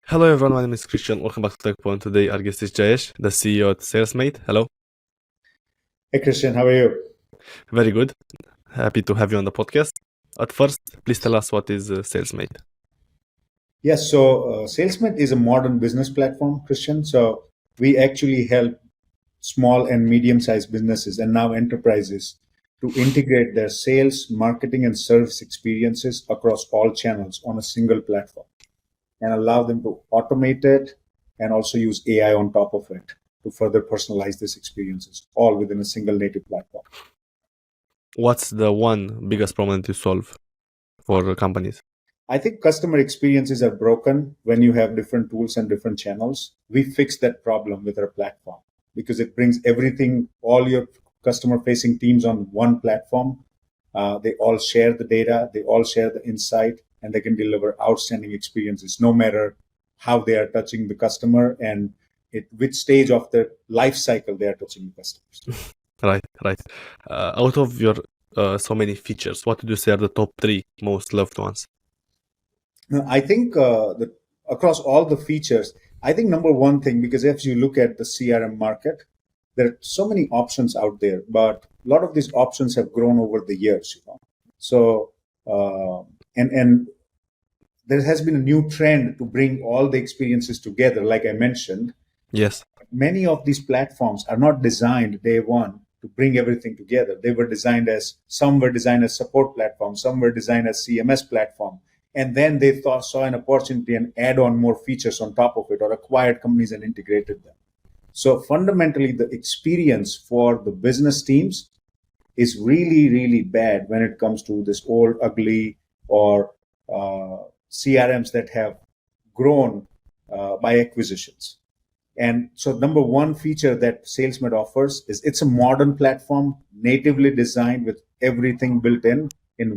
Hello everyone, my name is Christian. Welcome back to Tekpon. Today our guest is Jayesh, the CEO at Salesmate. Hello. Hey Christian, how are you? Very good. Happy to have you on the podcast. At first, please tell us what is Salesmate. Yes, so Salesmate is a modern business platform, Christian. So we actually help small and medium-sized businesses and now enterprises to integrate their sales, marketing, and service experiences across all channels on a single platform and allow them to automate it and also use AI on top of it to further personalize these experiences, all within a single native platform. What's the one biggest problem to solve for companies? I think customer experiences are broken when you have different tools and different channels. We fix that problem with our platform because it brings everything, all your customer facing teams on one platform. They all share the data, they all share the insight, and they can deliver outstanding experiences no matter how they are touching the customer and at which stage of the life cycle they are touching the customers. Right. Out of your so many features, what would you say are the top three most loved ones? I think that across all the features, I think number one thing, because if you look at the CRM market, there are so many options out there, but a lot of these options have grown over the years. So and there has been a new trend to bring all the experiences together. Like I mentioned, Yes. many of these platforms are not designed day one to bring everything together. They were designed as some were designed as support platforms, some were designed as CMS platform, and then they saw an opportunity and add on more features on top of it, or acquired companies and integrated them. So fundamentally, the experience for the business teams is really bad when it comes to this old, ugly, or CRMs that have grown by acquisitions. And so, number one feature that Salesmate offers is it's a modern platform, natively designed with everything built in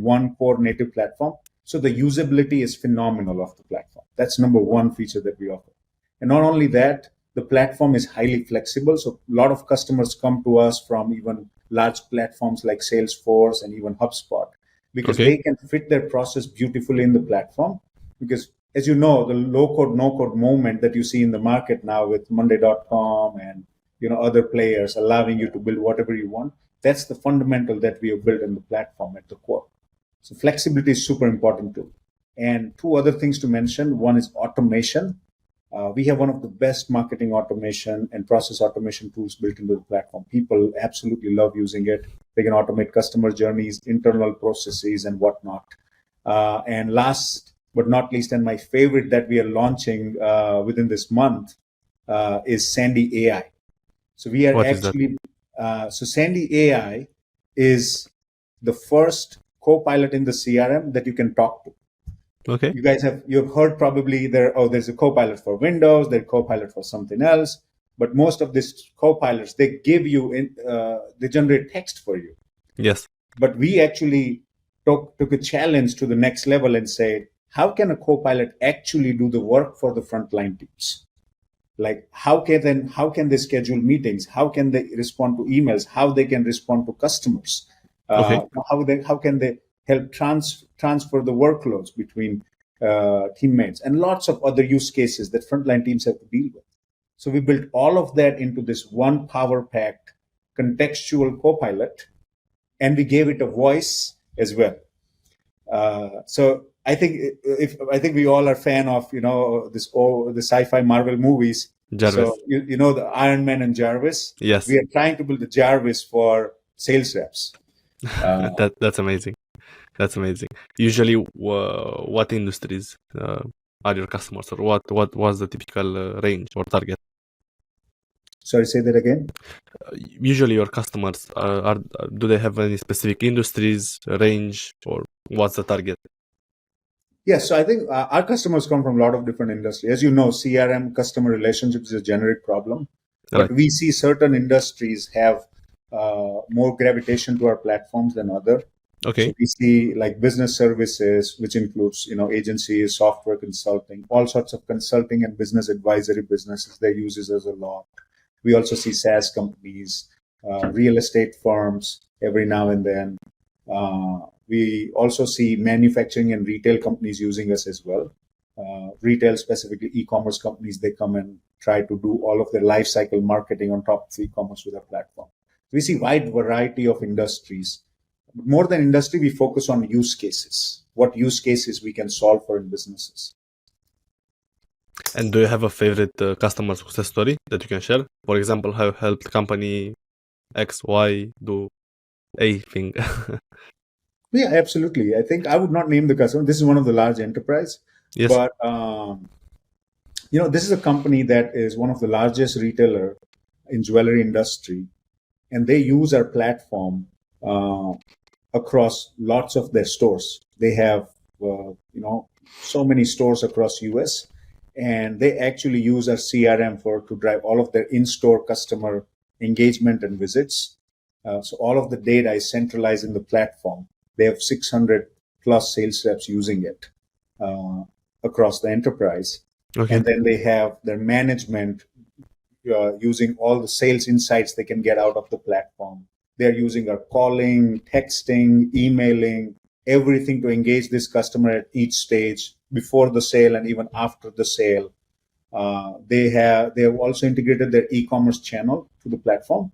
one core native platform. So the usability is phenomenal of the platform. That's number one feature that we offer. And not only that, the platform is highly flexible. So a lot of customers come to us from even large platforms like Salesforce and even HubSpot because Okay. they can fit their process beautifully in the platform. Because as you know, the low code, no code movement that you see in the market now with Monday.com and other players allowing you to build whatever you want, that's the fundamental that we have built in the platform at the core. So flexibility is super important too. And two other things to mention. One is automation. We have one of the best marketing automation and process automation tools built into the platform. People absolutely love using it. They can automate customer journeys, internal processes, and whatnot. And last but not least, and my favorite that we are launching within this month is Sandy AI. So we are What is that? actually, so Sandy AI is the first co-pilot in the CRM that you can talk to. Okay. You've heard probably there's a co-pilot for Windows, there's a co-pilot for something else, but most of these co-pilots, they give you they generate text for you. Yes. But we actually took a challenge to the next level and said, how can a co-pilot actually do the work for the frontline teams? Like how can they schedule meetings? How can they respond to emails? How they can respond to customers? Okay. How can they help transfer the workloads between teammates and lots of other use cases that frontline teams have to deal with. So we built all of that into this one power packed contextual co-pilot, and we gave it a voice as well. So I think we all are fan of the sci-fi Marvel movies. Jarvis. So you know the Iron Man and Jarvis. Yes. We are trying to build the Jarvis for sales reps. That's amazing. That's amazing. Usually, what industries are your customers, or what was the typical range or target? Sorry, say that again. Usually, your customers are do they have any specific industries range, or what's the target? Yes, so I think our customers come from a lot of different industries. As you know, CRM, customer relationships, is a generic problem, Right. but we see certain industries have more gravitation to our platforms than other. So Okay. we see like business services, which includes agencies, software consulting, all sorts of consulting and business advisory businesses. They use us a lot. We also see SaaS companies, real estate firms every now and then. We also see manufacturing and retail companies using us as well. retail, specifically e-commerce companies, they come and try to do all of their life cycle marketing on top of e-commerce with our platform. We see wide variety of industries. More than industry, we focus on use cases. What use cases we can solve for in businesses. And do you have a favorite customer success story that you can share? For example, how you helped company X, Y do A thing? Yeah, absolutely. I think I would not name the customer. This is one of the large enterprise, Yes. but this is a company that is one of the largest retailer in jewelry industry, and they use our platform across lots of their stores. They have so many stores across US, and they actually use our CRM to drive all of their in-store customer engagement and visits. So all of the data is centralized in the platform. They have 600 plus sales reps using it across the enterprise. Okay. And then they have their management using all the sales insights they can get out of the platform. They're using our calling, texting, emailing, everything to engage this customer at each stage, before the sale and even after the sale. They have also integrated their e-commerce channel to the platform.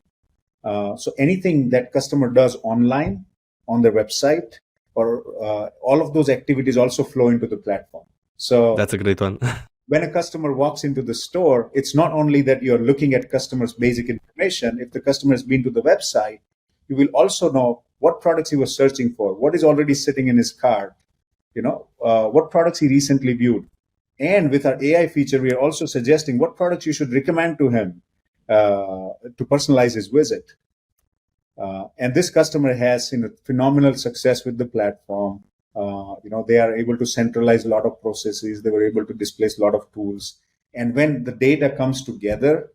So anything that customer does online on their website, or all of those activities also flow into the platform. So that's a great one. when a customer walks into the store, it's not only that you're looking at customer's basic information. If the customer has been to the website, you will also know what products he was searching for, what is already sitting in his cart, what products he recently viewed. And with our AI feature, we are also suggesting what products you should recommend to him to personalize his visit. And this customer has seen a phenomenal success with the platform. They are able to centralize a lot of processes. They were able to displace a lot of tools. And when the data comes together,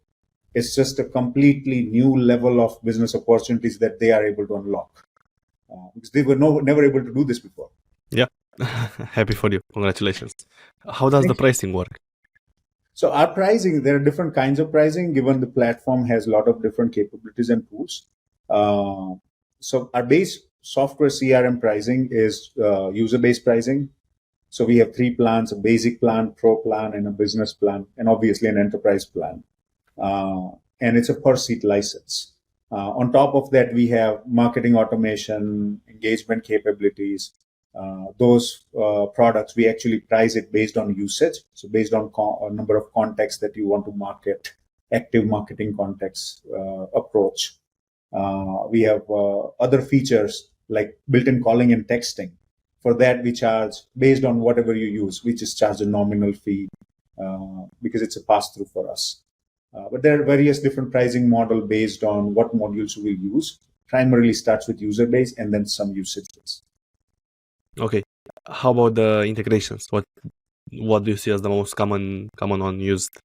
it's just a completely new level of business opportunities that they are able to unlock. Because they were never able to do this before. Yeah. Happy for you. Congratulations. How does the pricing work? So our pricing, there are different kinds of pricing, given the platform has a lot of different capabilities and tools. So our base software CRM pricing is user-based pricing. So we have 3 plans: a basic plan, pro plan, and a business plan, and obviously an enterprise plan. And it's a per seat license. On top of that, we have marketing automation, engagement capabilities. Those products, we actually price it based on usage. So based on a number of contexts that you want to market, active marketing context approach. We have other features like built-in calling and texting. For that, we charge based on whatever you use. We just charge a nominal fee because it's a pass-through for us. But there are various different pricing model based on what modules we use. Primarily starts with user base and then some usages. Okay. How about the integrations? What do you see as the most common on used?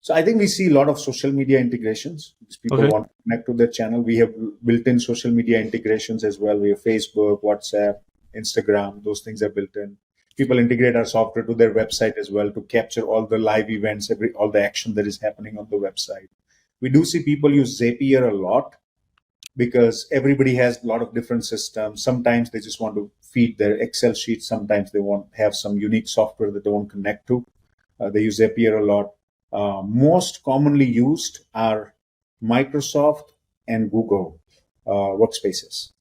So I think we see a lot of social media integrations. People want to connect to their channel. We have built-in social media integrations as well. We have Facebook, WhatsApp, Instagram. Those things are built in. People integrate our software to their website as well to capture all the live events, all the action that is happening on the website. We do see people use Zapier a lot because everybody has a lot of different systems. Sometimes they just want to feed their Excel sheets. Sometimes they want to have some unique software that they want to connect to. They use Zapier a lot. Most commonly used are Microsoft and Google workspaces,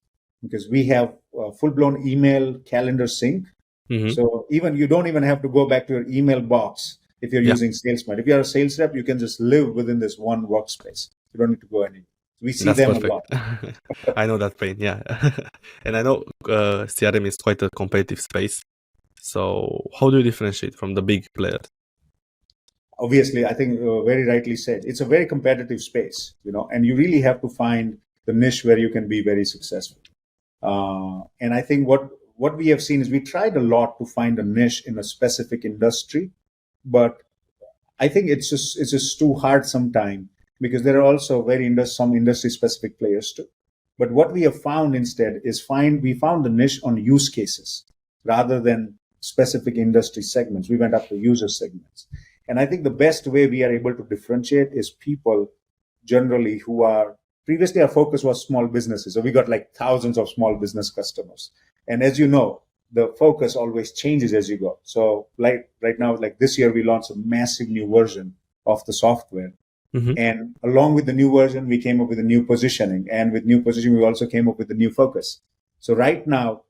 because we have full-blown email calendar sync. Mm-hmm. So you don't even have to go back to your email box if you're using Salesmate. If you're a sales rep, you can just live within this one workspace. You don't need to go anywhere. We see them perfect. A lot. I know that pain, yeah. And I know CRM is quite a competitive space. So how do you differentiate from the big players? Obviously, I think very rightly said, it's a very competitive space, and you really have to find the niche where you can be very successful. And I think what we have seen is we tried a lot to find a niche in a specific industry, but I think it's just too hard sometimes, because there are also some industry specific players too. But what we have found instead is we found the niche on use cases rather than specific industry segments. We went after user segments. And I think the best way we are able to differentiate is people generally who are, previously our focus was small businesses. So we got like thousands of small business customers. And as you know, the focus always changes as you go. So like right now, like this year, we launched a massive new version of the software. Mm-hmm. And along with the new version, we came up with a new positioning. And with new positioning, we also came up with a new focus. So right now,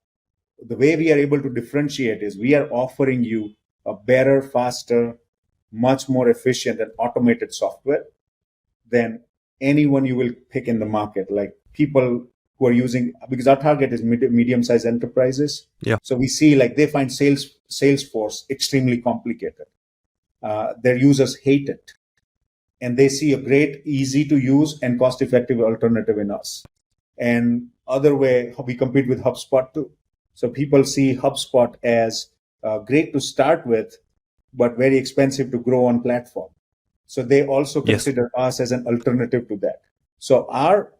the way we are able to differentiate is we are offering you a better, faster, much more efficient and automated software than anyone you will pick in the market. Like people who are using, because our target is medium-sized enterprises. Yeah. So we see like they find Salesforce extremely complicated. Their users hate it, and they see a great, easy to use and cost-effective alternative in us. And other way, we compete with HubSpot too. So people see HubSpot as great to start with, but very expensive to grow on platform. So they also consider us as an alternative to that. So our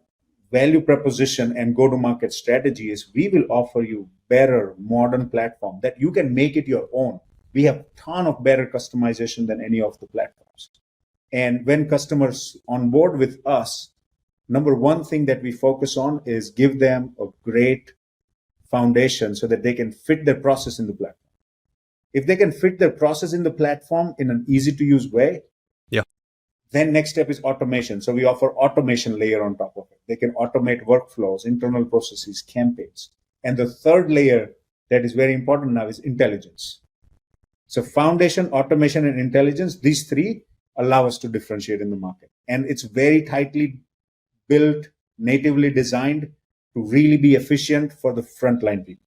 value proposition and go-to-market strategy is we will offer you better modern platform that you can make it your own. We have a ton of better customization than any of the platforms. And when customers on board with us, number one thing that we focus on is give them a great foundation so that they can fit their process in the platform. If they can fit their process in the platform in an easy to use way, then next step is automation. So we offer automation layer on top of it. They can automate workflows, internal processes, campaigns. And the third layer that is very important now is intelligence. So foundation, automation, and intelligence, these three allow us to differentiate in the market. And it's very tightly built, natively designed to really be efficient for the frontline people.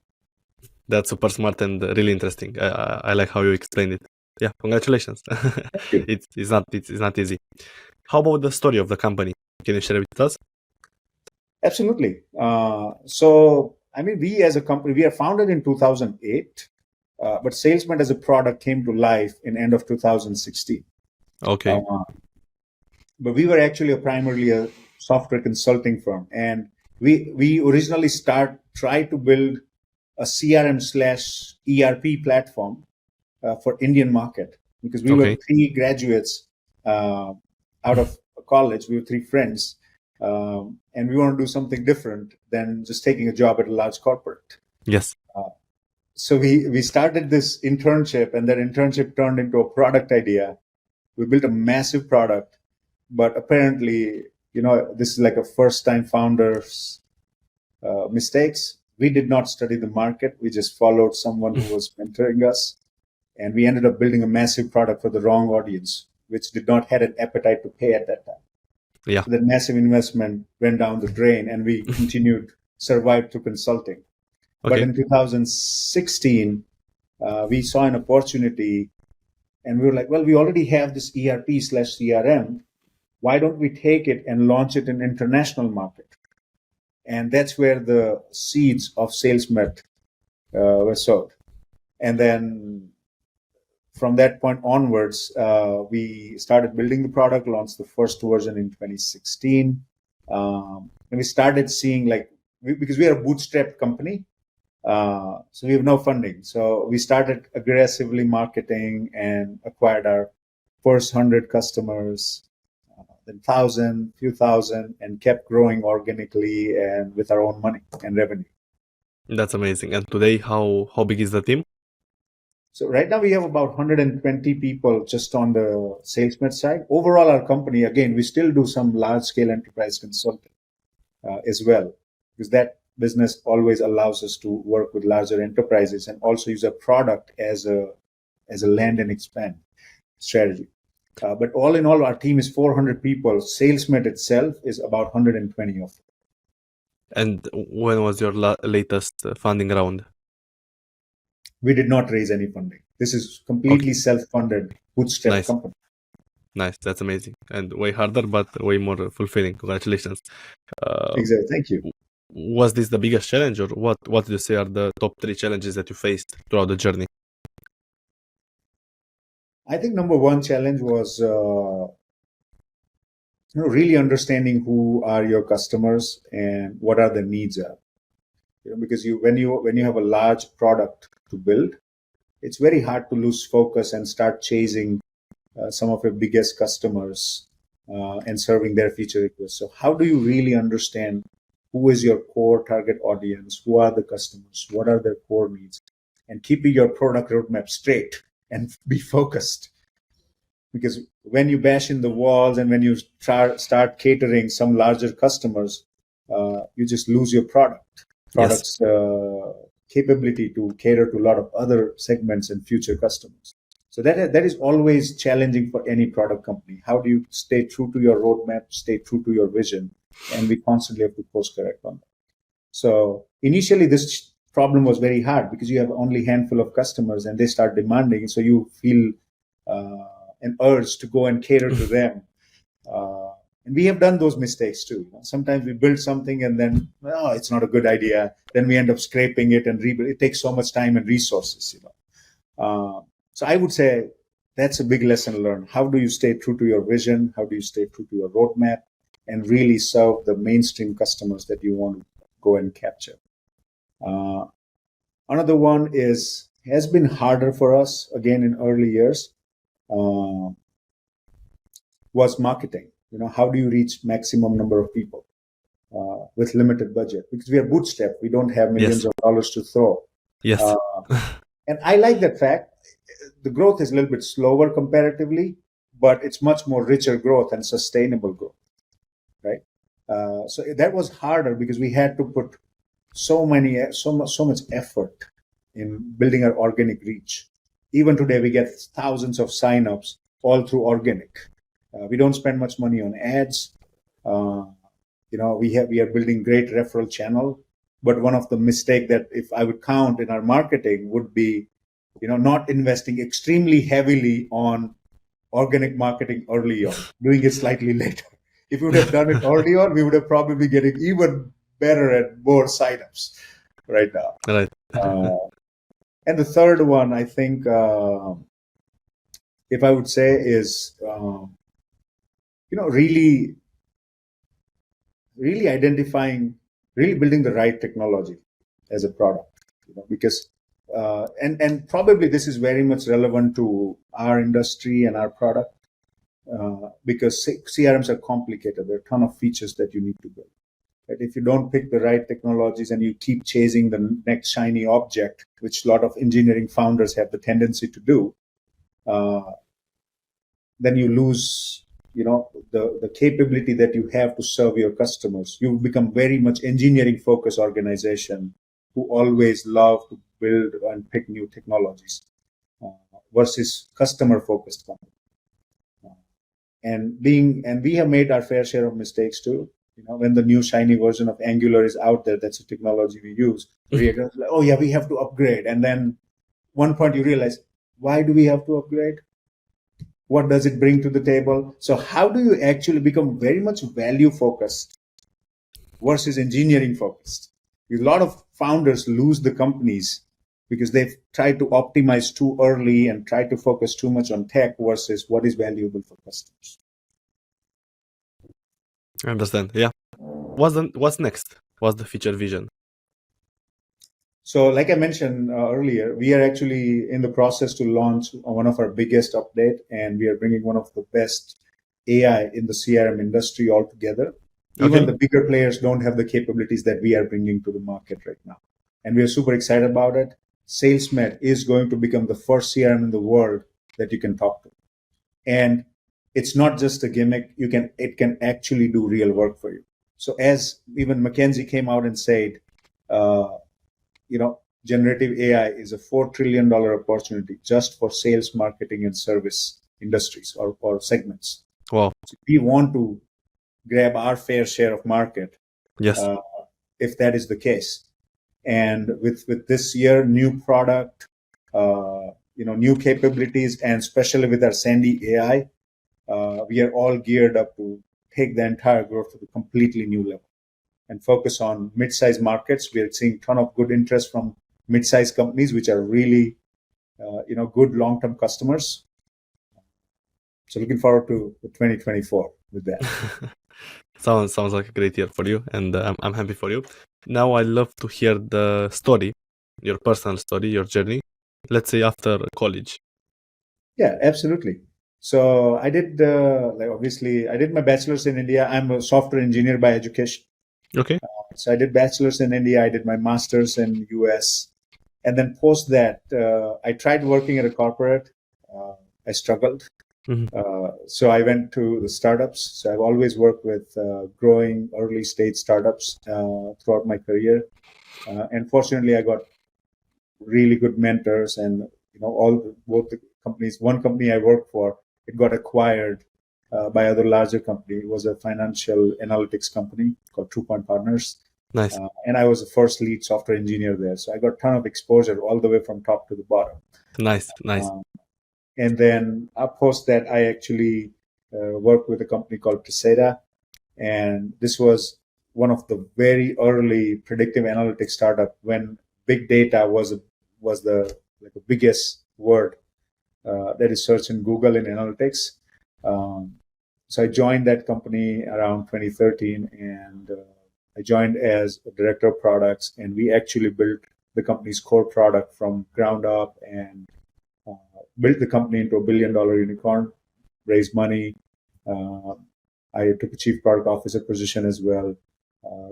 That's super smart and really interesting. I like how you explained it. Yeah, congratulations. It's not easy. How about the story of the company? Can you share it with us? Absolutely. So, I mean, we as a company, we are founded in 2008, but Salesmate as a product came to life in end of 2016. Okay. But we were actually primarily a software consulting firm, and we originally tried to build a CRM/ERP platform for Indian market, because we were three graduates out of college. We were three friends, and we want to do something different than just taking a job at a large corporate. Yes. So we started this internship, and that internship turned into a product idea. We built a massive product, but apparently, this is like a first-time founder's mistakes. We did not study the market. We just followed someone who was mentoring us. And we ended up building a massive product for the wrong audience, which did not have an appetite to pay at that time. Yeah. So that massive investment went down the drain, and we survived through consulting. Okay. But in 2016, we saw an opportunity, and we were like, well, we already have this ERP/CRM. Why don't we take it and launch it in international market? And that's where the seeds of Salesmate were sowed. And then from that point onwards, we started building the product, launched the first version in 2016. And we started seeing because we are a bootstrap company, so we have no funding. So we started aggressively marketing and acquired our first 100 customers, then 1,000, few thousand, and kept growing organically and with our own money and revenue. That's amazing. And today, how big is the team? So right now we have about 120 people just on the Salesmate side. Overall, our company, again, we still do some large-scale enterprise consulting as well, because that business always allows us to work with larger enterprises and also use a product as a land and expand strategy. But all in all, our team is 400 people. Salesmate itself is about 120 of them. And when was your latest funding round? We did not raise any funding. This is completely self-funded bootstrap company. Nice. That's amazing. And way harder, but way more fulfilling. Congratulations. Exactly. Thank you. Was this the biggest challenge, or what do you say are the top 3 challenges that you faced throughout the journey? I think number one challenge was really understanding who are your customers and what are their needs are. Because when you have a large product to build, it's very hard to lose focus and start chasing some of your biggest customers and serving their feature requests. So how do you really understand who is your core target audience? Who are the customers? What are their core needs? and keeping your product roadmap straight and be focused. Because when you bash in the walls and when you start catering some larger customers, you just lose your product's capability to cater to a lot of other segments and future customers. So that is always challenging for any product company. How do you stay true to your roadmap, stay true to your vision, and we constantly have to course correct on that. So initially, this problem was very hard because you have only a handful of customers and they start demanding. So you feel an urge to go and cater to them. And we have done those mistakes too. Sometimes we build something and then, oh, it's not a good idea. Then we end up scraping it and rebuild. It takes so much time and resources. So I would say that's a big lesson learned. How do you stay true to your vision? How do you stay true to your roadmap and really serve the mainstream customers that you want to go and capture? Another one has been harder for us again in early years. Was marketing. How do you reach maximum number of people with limited budget? Because we are bootstrapped. We don't have millions of dollars to throw. Yes. And I like that fact. The growth is a little bit slower comparatively, but it's much more richer growth and sustainable growth, right? So that was harder because we had to put so much effort in building our organic reach. Even today, we get thousands of signups all through organic. We don't spend much money on ads. We are building great referral channel. But one of the mistake that if I would count in our marketing would be, not investing extremely heavily on organic marketing early on, doing it slightly later. If we would have done it early on, we would have probably been getting even better at more signups right now. Right. And the third one, I think, if I would say is, really identifying, really building the right technology as a product, because, and probably this is very much relevant to our industry and our product, because CRMs are complicated. There are a ton of features that you need to build. Right? If you don't pick the right technologies and you keep chasing the next shiny object, which a lot of engineering founders have the tendency to do, then you lose, the capability that you have to serve your customers. You become very much engineering focused organization who always love to build and pick new technologies versus customer focused company. And we have made our fair share of mistakes too. When the new shiny version of Angular is out there, that's a technology we use. We are like, oh yeah, we have to upgrade. And then one point you realize, why do we have to upgrade? What does it bring to the table? So how do you actually become very much value focused versus engineering focused? A lot of founders lose the companies because they've tried to optimize too early and try to focus too much on tech versus what is valuable for customers. I understand. Yeah. What's next? What's the future vision? So like I mentioned earlier, we are actually in the process to launch one of our biggest update, and we are bringing one of the best AI in the CRM industry altogether. Even the bigger players don't have the capabilities that we are bringing to the market right now. And we are super excited about it. Salesmate is going to become the first CRM in the world that you can talk to. And it's not just a gimmick. It can actually do real work for you. So as even McKinsey came out and said, generative AI is a $4 trillion opportunity just for sales, marketing, and service industries or segments. Wow. So we want to grab our fair share of market. Yes. If that is the case. And with this year, new product, new capabilities, and especially with our Sandy AI, we are all geared up to take the entire growth to a completely new level and focus on mid-sized markets. We are seeing a ton of good interest from mid-sized companies, which are really, good long-term customers. So looking forward to 2024 with that. Sounds like a great year for you, and I'm happy for you. Now I love to hear the story, your personal story, your journey. Let's say after college. Yeah, absolutely. So I did, obviously, I did my bachelor's in India. I'm a software engineer by education. Okay. So I did bachelor's in India. I did my master's in US. And then post that, I tried working at a corporate. I struggled. So I went to the startups. So I've always worked with growing early stage startups throughout my career. And fortunately, I got really good mentors, and both the companies. One company I worked for, it got acquired by other larger company. It was a financial analytics company called 2 Point Partners. Nice. And I was the first lead software engineer there. So I got a ton of exposure all the way from top to the bottom. Nice. And then post that, I actually worked with a company called Treseda. And this was one of the very early predictive analytics startup when big data was the biggest word that is searched in Google in analytics. So I joined that company around 2013, and I joined as a director of products, and we actually built the company's core product from ground up and built the company into $1 billion unicorn, raised money. I took a chief product officer position as well.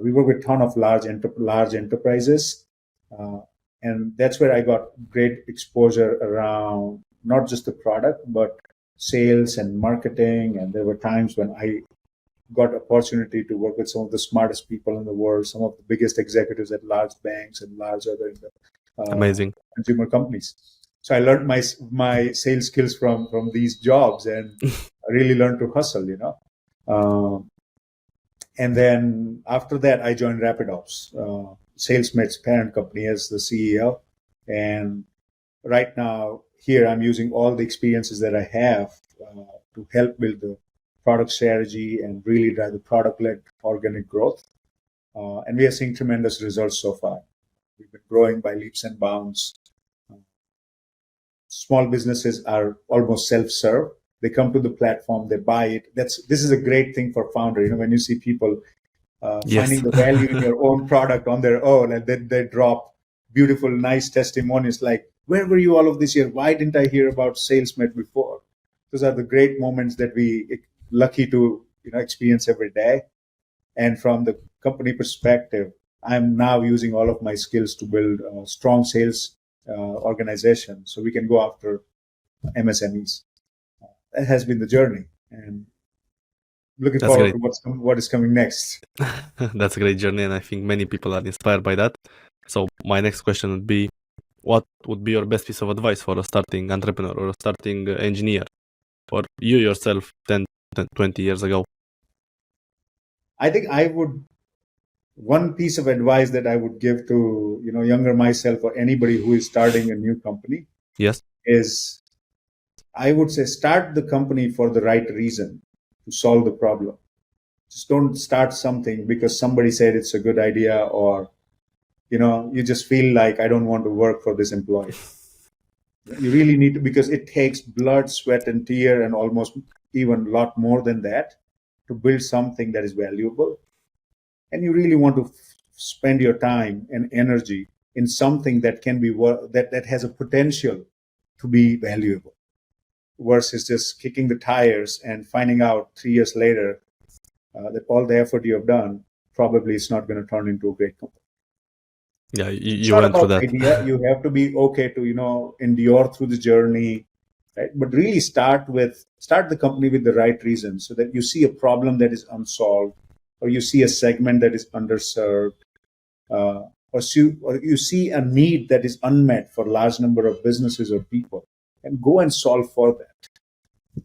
We work with a ton of large enterprises, and that's where I got great exposure around not just the product, but sales and marketing. And there were times when I got opportunity to work with some of the smartest people in the world, some of the biggest executives at large banks and large other Amazing. consumer companies. So I learned my sales skills from these jobs, and I really learned to hustle, and then after that, I joined RapidOps, Salesmate's parent company, as the CEO. And right now, here I'm using all the experiences that I have to help build the product strategy and really drive the product-led organic growth. And we are seeing tremendous results so far. We've been growing by leaps and bounds. Small businesses are almost self-serve. They come to the platform, they buy it. This is a great thing for founder. When you see people finding the value in your own product on their own, and then they drop beautiful, nice testimonies like, "Where were you all of this year? Why didn't I hear about Salesmate before?" Those are the great moments that we lucky to experience every day. And from the company perspective, I'm now using all of my skills to build a strong sales organization so we can go after MSMEs. That has been the journey, and looking That's forward great. to what is coming next. That's a great journey, and I think many people are inspired by that. So my next question would be, what would be your best piece of advice for a starting entrepreneur or a starting engineer, or you yourself 10, 20 years ago? I think one piece of advice that I would give to younger myself or anybody who is starting a new company, Yes, is I would say start the company for the right reason, to solve the problem. Just don't start something because somebody said it's a good idea, or you just feel like, I don't want to work for this employee. You really need to, because it takes blood, sweat, and tear, and almost even a lot more than that to build something that is valuable. And you really want to spend your time and energy in something that can be that has a potential to be valuable, versus just kicking the tires and finding out 3 years later that all the effort you have done probably is not going to turn into a great company. yeah, It's you not went through about that. the idea. You have to be okay to endure through the journey, right? But really start the company with the right reason, so that you see a problem that is unsolved, or you see a segment that is underserved, or you see a need that is unmet for a large number of businesses or people, and go and solve for that.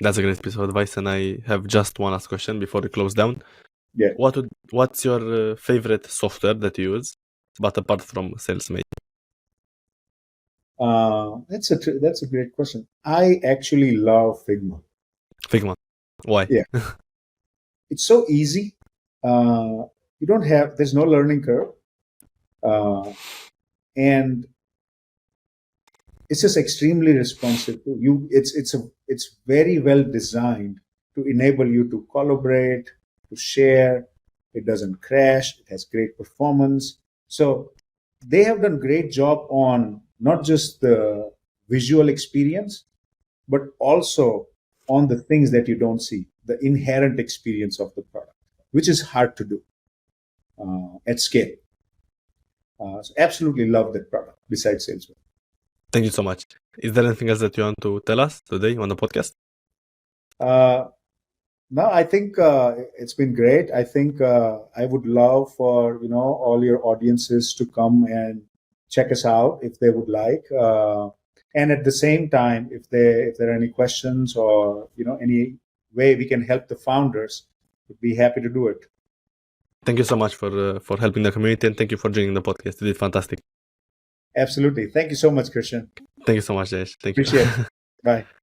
That's a great piece of advice, and I have just one last question before we close down. Yeah. What's your favorite software that you use, but apart from Salesmate? That's a great question. I actually love Figma. Figma. Why? Yeah. It's so easy. There's no learning curve. And it's just extremely responsive. It's very well designed to enable you to collaborate, to share. It doesn't crash. It has great performance. So they have done a great job on not just the visual experience, but also on the things that you don't see, the inherent experience of the product, which is hard to do at scale. So absolutely love that product besides Salesmate. Thank you so much. Is there anything else that you want to tell us today on the podcast? No, I think it's been great. I think I would love for all your audiences to come and check us out if they would like, and at the same time, if there are any questions or any way we can help the founders, we'd be happy to do it. Thank you so much for helping the community, and thank you for joining the podcast. You did fantastic. Absolutely. Thank you so much, Christian. Thank you so much, Jayesh. Thank you. Appreciate it. Bye.